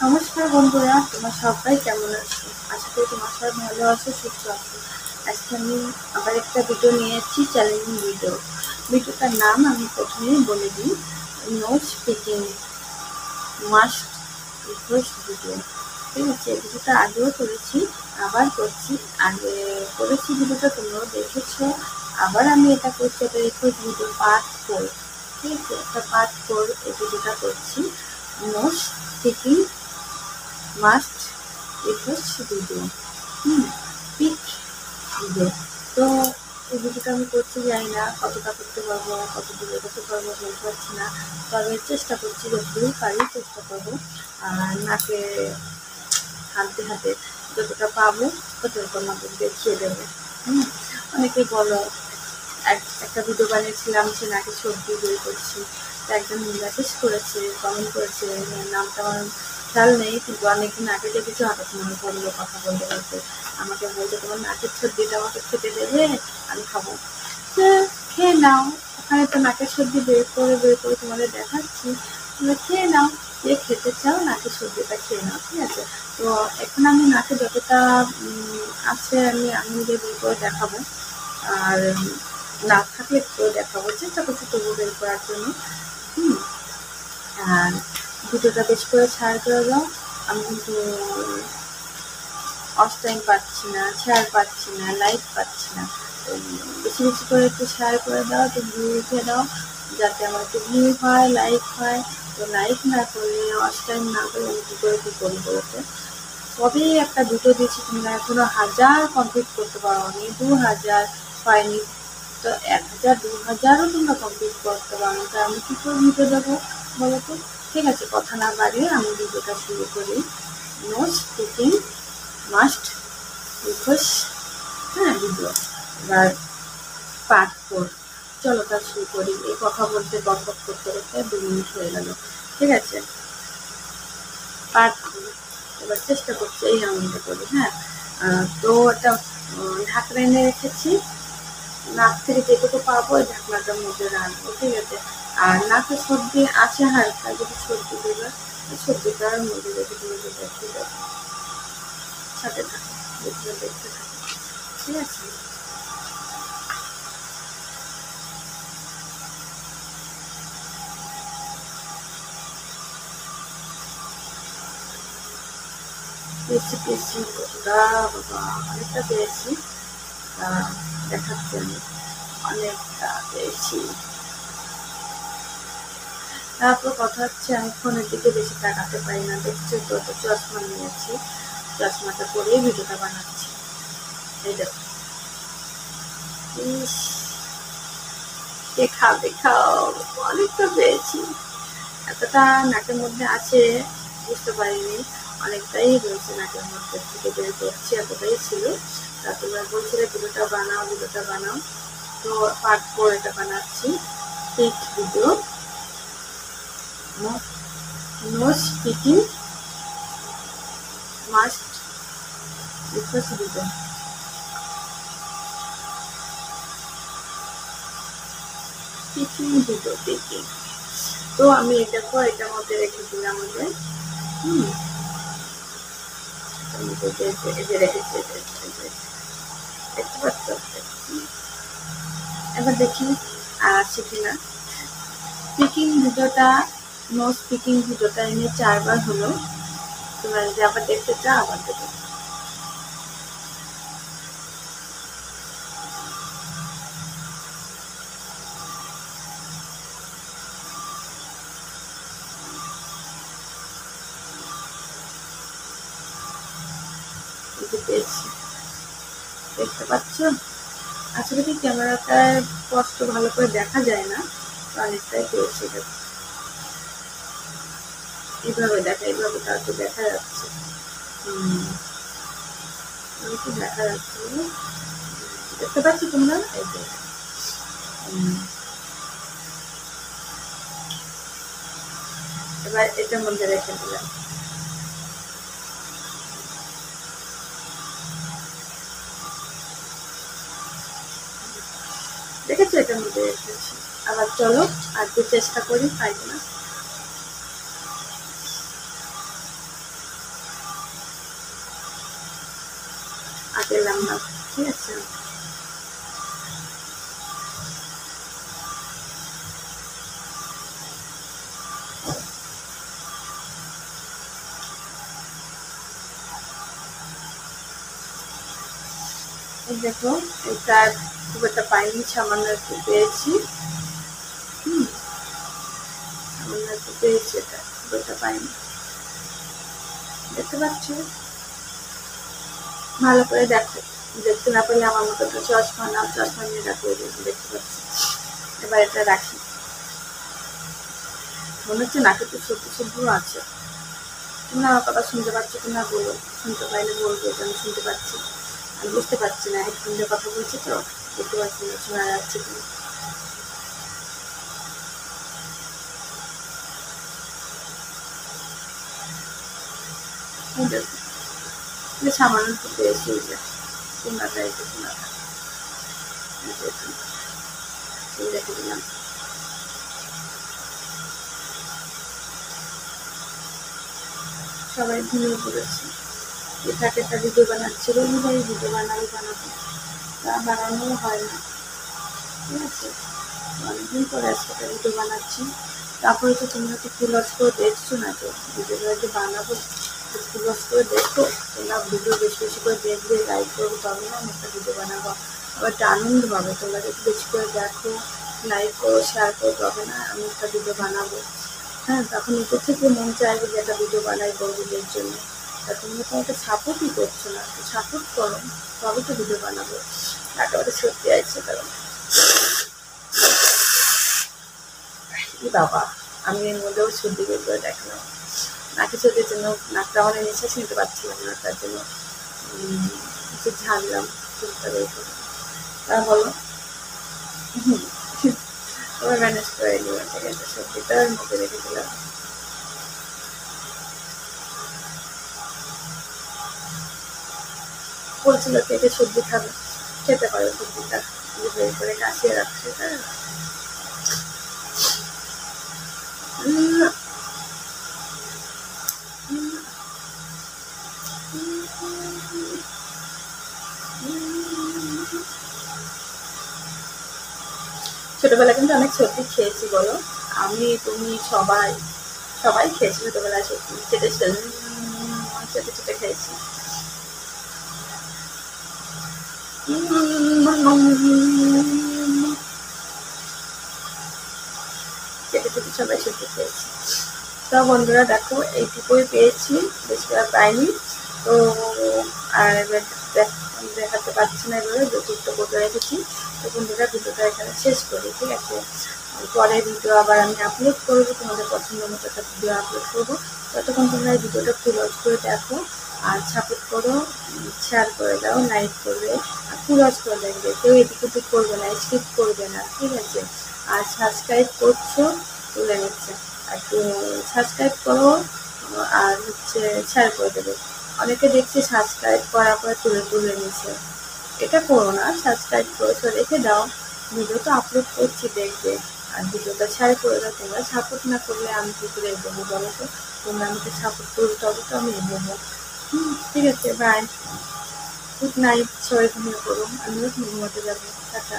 নমস্কার বন্ধুরা, তোমার সবাই কেমন আছো? আশা করি তোমার সবাই ভালো আছো, সুস্থ আছো। আজকে আমি আবার একটা ভিডিও নিয়ে এসেছি, চ্যালেঞ্জিং ভিডিও। ভিডিওটার নাম আমি প্রথমেই বলে দিই, no speaking must request video. ঠিক আছে, ভিডিওটা আগেও করেছি, আবার করছি। আগে করেছি ভিডিওটা তোমরাও দেখেছো, আবার আমি এটা করছি, এটা রিকোয়েস্ট ভিডিও পার্ট 4। ঠিক আছে, একটা পার্ট 4 এই ভিডিওটা করছি, no speaking must request video, pick video. তো এই ভিডিওটা আমি করতে যাই না, কতটা করতে পারবো, কত দূরে করতে পারবো বলতে পারছি না, তবে চেষ্টা করছি, যতদূর পারি চেষ্টা করবো। আর নাকে হাতে হাতে যতটা পাবো ততটা তোমাদের দেখিয়ে দেবো। অনেকে বলো, একটা ভিডিও বানিয়েছিলাম যে নাকে সর্দি বের করছি, তা একজন মেসেজ করেছে, কমেন্ট করেছে, নামটা আমার খেয়াল নেই, কিন্তু অনেকদিন আগে দেখেছি, হঠাৎ মনে পড়লো কথা বলতে বলতে, আমাকে বলছে তোমার নাকের সর্দিটা আমাকে খেতে দেবে, আমি খাবো। তো খেয়ে নাও, ওখানে তো নাকের সর্দি বের করে তোমাদের দেখাচ্ছি, তোমরা খেয়ে নাও, যে খেতে চাও নাকের সর্দিটা খেয়ে নাও। ঠিক আছে, তো এখন আমি নাকে যতটা আছে আমি আঙুল বের করে দেখাবো, আর না থাকলে একটু দেখাবো, চেষ্টা করছি তবু বের করার জন্য। আর ভিডিওটা বেশি করে শেয়ার করে দাও। আমি কিন্তু অফ টাইম পাচ্ছি না, শেয়ার পাচ্ছি না, লাইক পাচ্ছি না। বেশি বেশি করে একটু শেয়ার করে দাও, একটু ভিউ উঠে দাও, যাতে আমার একটু ভিউ হয়, লাইক হয়। তো লাইক না করলে, অফ টাইম না করলে আমি কী করে কী করি বলতে। তবেই একটা দুটো দিয়েছি, তোমরা এখনো 1000 কমপ্লিট করতে পারো নি, 2000 হয়নি, তো 1000 2000ও তোমরা কমপ্লিট করতে পারো, তো আমি কী করে ভিডিও দেবো বলো তো। ঠিক আছে, কথা না বাড়িয়ে আমি ভিডিওটা শুরু করি। No speaking must request video. এবার পার্ট 4, চলো তা শুরু করি। এই কথা বলতে বক করতে করতে 2 মিনিট হয়ে গেল। ঠিক আছে, পার্ট 4 এবার চেষ্টা করছি এই আঙুলটা করি। তো এটা ঢাকনা এনে রেখেছি, নাক থেকে যেটুকু পাবো ওই ঢাকনাটার মধ্যে রাখবো। ঠিক আছে, আর নাকে সর্দি আছে হালকা, যদি সর্দি দেবে সর্দিটার মধ্যে রেখে তোমাকে দেখতে যাবে, সাথে থাকে, দেখতে থাকে। ঠিক আছে, পেয়েছি পেয়েছি কতটা, বাবা অনেকটা পেয়েছি, দেখাচ্ছি আমি, অনেকটা পেয়েছি। তারপর কথা হচ্ছে, আমি ফোনের দিকে বেশি তাকাতে পারি না, দেখছি তো, চশমা নিয়েছি, চশমাটা পরেই ভিডিওটা বানাচ্ছি। এই দেখো, ইস, দেখাও, অনেকটা পেয়েছি। এতটা নাকের মধ্যে আছে বুঝতে পারিনি, অনেকটাই রয়েছে নাকের মধ্যে থেকে বের করছি, এতটাই ছিল। তা তোমরা বলছিলে ভিডিওটা বানাও, তো পার্ট 4 এটা বানাচ্ছি, pick video, no speaking must request video. Picking video, picking. তো আমি এটার মধ্যে রেখে দিলাম, আমাদের রেখেছি, দেখতে পাচ্ছ। এবার দেখি আছে কিনা। স্পিকিং ভিডিওটা, নো স্পিকিং ভিডিওটা এনে 4 বার হলো, তোমরা যদি আবার দেখতে চাও আবার দেখো। পেয়েছি, দেখতে পাচ্ছ। আসলে কি ক্যামেরাটায় স্পষ্ট ভালো করে দেখা যায় না, অনেকটাই পেয়েছি। এইভাবে এইভাবে তাকে দেখা যাচ্ছে, দেখা যাচ্ছে, দেখতে পাচ্ছ তোমরা। এই যে এবার এটার মধ্যে রেখে দিলাম। দেখেছো, এটার মধ্যে রেখেছি। আবার চলো আর চেষ্টা করি, পাই না। আঁকলাম না, ঠিক আছে। দেখো এটা খুব একটা পাইনি, সামান্য একটু পেয়েছি। সামান্য একটু পেয়েছি, এটা খুব একটা পাইনি, দেখতে পাচ্ছ? ভালো করে দেখো, দেখতে না পারলে আমার মতো একটা চশমা নাও, চশমা নিয়ে দেখো, দেখতে পাচ্ছি। এবার এটা রাখি। মনে হচ্ছে নাকে তো সবজি সবজিও আছে। তোমরা আমার কথা শুনতে পাচ্ছ কিনা বলো, শুনতে পাইলে বলবো যে আমি শুনতে পাচ্ছি। আমি বুঝতে পারছি না, হেডফোন দিয়ে কথা বলছি তো বুঝতে পারছি না শোনা যাচ্ছে কিনা। সামান্য একটু পেয়েছি, ওই যে কোনাটা, এই যে কোনাটা রেখে দিলাম। সবাই ঘুমিয়ে পড়েছে। এটাকে একটা ভিডিও বানাচ্ছি, রবিবারই ভিডিও বানাবো, তা বানানো হয় না, ঠিক আছে। অনেকদিন পরে আজকে একটা ভিডিও বানাচ্ছি। তারপরে তো তোমরা তো ফুল ওয়াচ করে দেখছো না, তো ভিডিওটা যে বানাবো ফুল ওয়াচ করে দেখো, তোমরা ভিডিও বেশি বেশি করে দেখবে, লাইক করবো, তবে না আমি একটা ভিডিও বানাবো। আবার একটা আনন্দ পাবে, তোমরা যদি বেশি করে দেখো, লাইক করো, শেয়ার করো, তবে না আমি একটা ভিডিও বানাবো। হ্যাঁ, তখন নিজের থেকে মন চাইবে যে একটা ভিডিও বানাই বন্ধুদের জন্য। তা তোমরা তো আমাকে সাপোর্টই করছো না, সাপোর্ট করো, তবে তো ভিডিও বানাবো। একেবারে সত্যি আছে, কারণ বাবা আমি এর মধ্যেও সর্দি বের করে দেখলাম, নাকি সর্দির জন্য নাকটা মানে নিঃশ্বাস নিতে পারছিলাম না, তার জন্য একটু ঝাড়লাম চুলটা বের করে। তা বলো, ওরা ম্যানেজ করে নিয়ে ঠিক আছে, সর্দিটা ওর মধ্যে রেখে দিলাম। বলছিল কেটে সবজি খাবে, খেতে পারো সবজিটা বের করে কাশিয়ে রাখছে। হ্যাঁ, ছোটবেলায় কিন্তু অনেক সবজি খেয়েছি বলো, আমি তুমি সবাই সবাই খেয়েছি ছোটবেলায়, সবজি চেটে চেটে চেটে খেয়েছি। চেটে চেটে সবাই সবজি খেয়েছি। তো বন্ধুরা দেখো এইটুকুই পেয়েছি, বেশি আর পাইনি। তো আর এবার দেখাতে পারছি না, এভাবে যতটুকু করে রেখেছি। তো বন্ধুরা ভিডিওটা এখানে শেষ করি, ঠিক আছে। পরে ভিডিও আবার আমি আপলোড করবো, তোমাদের পছন্দ মতো একটা ভিডিও আপলোড করবো। ততক্ষণ তোমরা এই ভিডিওটা ফুল ওয়াচ করে দেখো, আর সাপোর্ট করো, শেয়ার করে দাও, লাইক করবে, আর ফুল ওয়াচ করে দেখবে, কেউ এদিক ওদিক করবে না, স্কিপ করবে না, ঠিক আছে। আর সাবস্ক্রাইব করছো, তুলে নিচ্ছে, একটু সাবস্ক্রাইব করো, আর হচ্ছে শেয়ার করে দেবে। অনেকে দেখছি সাবস্ক্রাইব করার পরে তুলে তুলে নিচ্ছে, এটা করো না, সাবস্ক্রাইব করেছো রেখে দাও, ভিডিও তো আপলোড করছি দেখবে, আর ভিডিওটা শেয়ার করে দাও। তোমরা সাপোর্ট না করলে আমি কী করে এগোবো বলো তো, তোমরা আমাকে সাপোর্ট করবে তবে তো আমি এগোবো। ঠিক আছে, বাই, গুড নাইট, সবাই ঘুমিয়ে পড়ো, আমিও ঘুমোতে যাবো, টাটা।